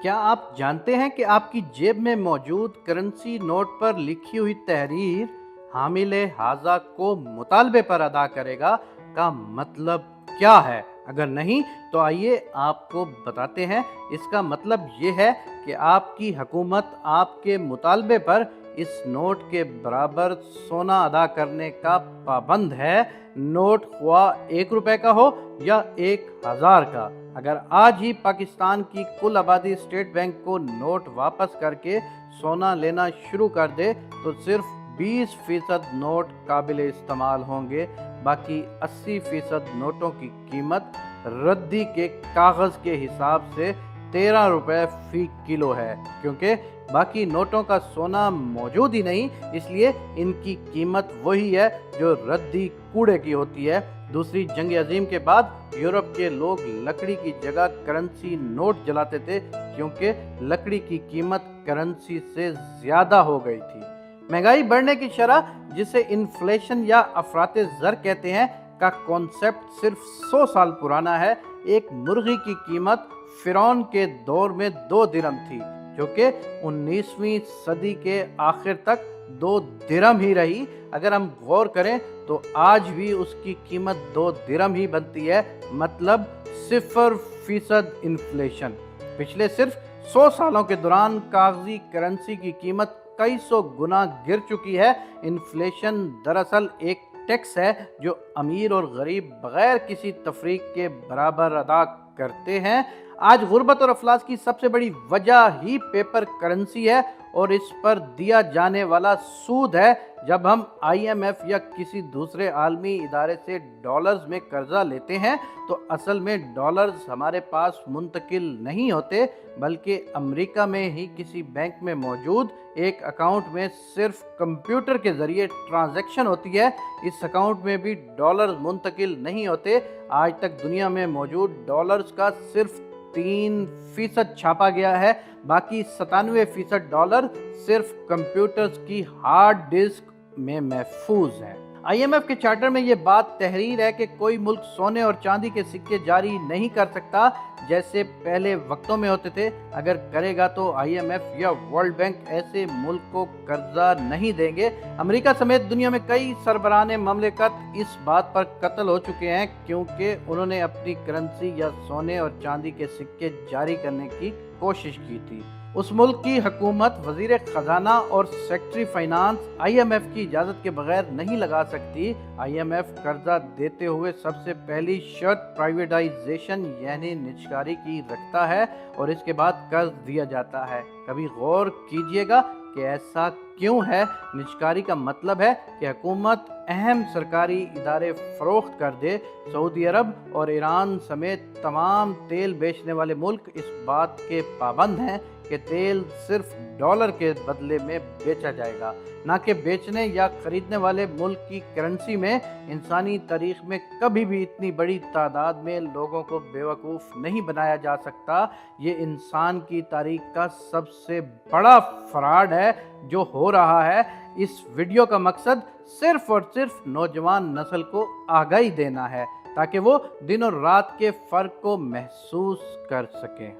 کیا آپ جانتے ہیں کہ آپ کی جیب میں موجود کرنسی نوٹ پر لکھی ہوئی تحریر حامل ہاذا کو مطالبے پر ادا کرے گا کا مطلب کیا ہے؟ اگر نہیں تو آئیے آپ کو بتاتے ہیں۔ اس کا مطلب یہ ہے کہ آپ کی حکومت آپ کے مطالبے پر اس نوٹ کے برابر سونا ادا کرنے کا پابند ہے، نوٹ خواہ 1 روپے کا ہو یا 1000 کا۔ اگر آج ہی پاکستان کی کل آبادی اسٹیٹ بینک کو نوٹ واپس کر کے سونا لینا شروع کر دے تو صرف 20% نوٹ قابل استعمال ہوں گے، باقی 80% نوٹوں کی قیمت ردی کے کاغذ کے حساب سے 13 روپے فی کلو ہے۔ کیونکہ باقی نوٹوں کا سونا موجود ہی نہیں، اس لیے ان کی قیمت وہی ہے جو ردی کوڑے کی ہوتی ہے۔ دوسری جنگ عظیم کے بعد یورپ کے لوگ لکڑی کی جگہ کرنسی نوٹ جلاتے تھے کیونکہ لکڑی کی قیمت کرنسی سے زیادہ ہو گئی تھی۔ مہنگائی بڑھنے کی شرح، جسے انفلیشن یا افراط زر کہتے ہیں، کا کانسیپٹ صرف 100 سال پرانا ہے۔ ایک مرغی کی قیمت فرعون کے دور میں 2 درہم تھی، جو کہ 19ویں صدی کے آخر تک 2 درہم ہی رہی۔ اگر ہم غور کریں تو آج بھی اس کی قیمت 2 درہم ہی بنتی ہے، مطلب 0% انفلیشن۔ پچھلے صرف 100 سالوں کے دوران کاغذی کرنسی کی قیمت کئی سو گنا گر چکی ہے۔ انفلیشن دراصل ایک ٹیکس ہے جو امیر اور غریب بغیر کسی تفریق کے برابر ادا کرتے ہیں۔ آج غربت اور افلاس کی سب سے بڑی وجہ ہی پیپر کرنسی ہے اور اس پر دیا جانے والا سود ہے۔ جب ہم IMF یا کسی دوسرے عالمی ادارے سے ڈالرز میں قرضہ لیتے ہیں تو اصل میں ڈالرز ہمارے پاس منتقل نہیں ہوتے، بلکہ امریکہ میں ہی کسی بینک میں موجود ایک اکاؤنٹ میں صرف کمپیوٹر کے ذریعے ٹرانزیکشن ہوتی ہے۔ اس اکاؤنٹ میں بھی ڈالرز منتقل نہیں ہوتے۔ آج تک دنیا میں موجود ڈالرز کا صرف 3% چھاپا گیا ہے، باقی 97% ڈالر صرف کمپیوٹرز کی ہارڈ ڈسک میں محفوظ ہیں۔ IMF کے چارٹر میں یہ بات تحریر ہے کہ کوئی ملک سونے اور چاندی کے سکے جاری نہیں کر سکتا جیسے پہلے وقتوں میں ہوتے تھے۔ اگر کرے گا تو IMF یا ورلڈ بینک ایسے ملک کو قرضہ نہیں دیں گے۔ امریکہ سمیت دنیا میں کئی سربراہان مملکت اس بات پر قتل ہو چکے ہیں کیونکہ انہوں نے اپنی کرنسی یا سونے اور چاندی کے سکے جاری کرنے کی کوشش کی تھی۔ اس ملک کی حکومت، وزیر خزانہ اور سیکرٹری فائنانس IMF کی اجازت کے بغیر نہیں لگا سکتی۔ IMF قرضہ دیتے ہوئے سب سے پہلی شرط پرائیویٹائزیشن یعنی نجکاری کی رکھتا ہے اور اس کے بعد قرض دیا جاتا ہے۔ کبھی غور کیجئے گا کہ ایسا کیوں ہے؟ نجکاری کا مطلب ہے کہ حکومت اہم سرکاری ادارے فروخت کر دے۔ سعودی عرب اور ایران سمیت تمام تیل بیچنے والے ملک اس بات کے پابند ہیں کہ تیل صرف ڈالر کے بدلے میں بیچا جائے گا، نہ کہ بیچنے یا خریدنے والے ملک کی کرنسی میں۔ انسانی تاریخ میں کبھی بھی اتنی بڑی تعداد میں لوگوں کو بیوقوف نہیں بنایا جا سکتا۔ یہ انسان کی تاریخ کا سب سے بڑا فراڈ ہے جو ہو رہا ہے۔ اس ویڈیو کا مقصد صرف اور صرف نوجوان نسل کو آگاہی دینا ہے تاکہ وہ دن اور رات کے فرق کو محسوس کر سکیں۔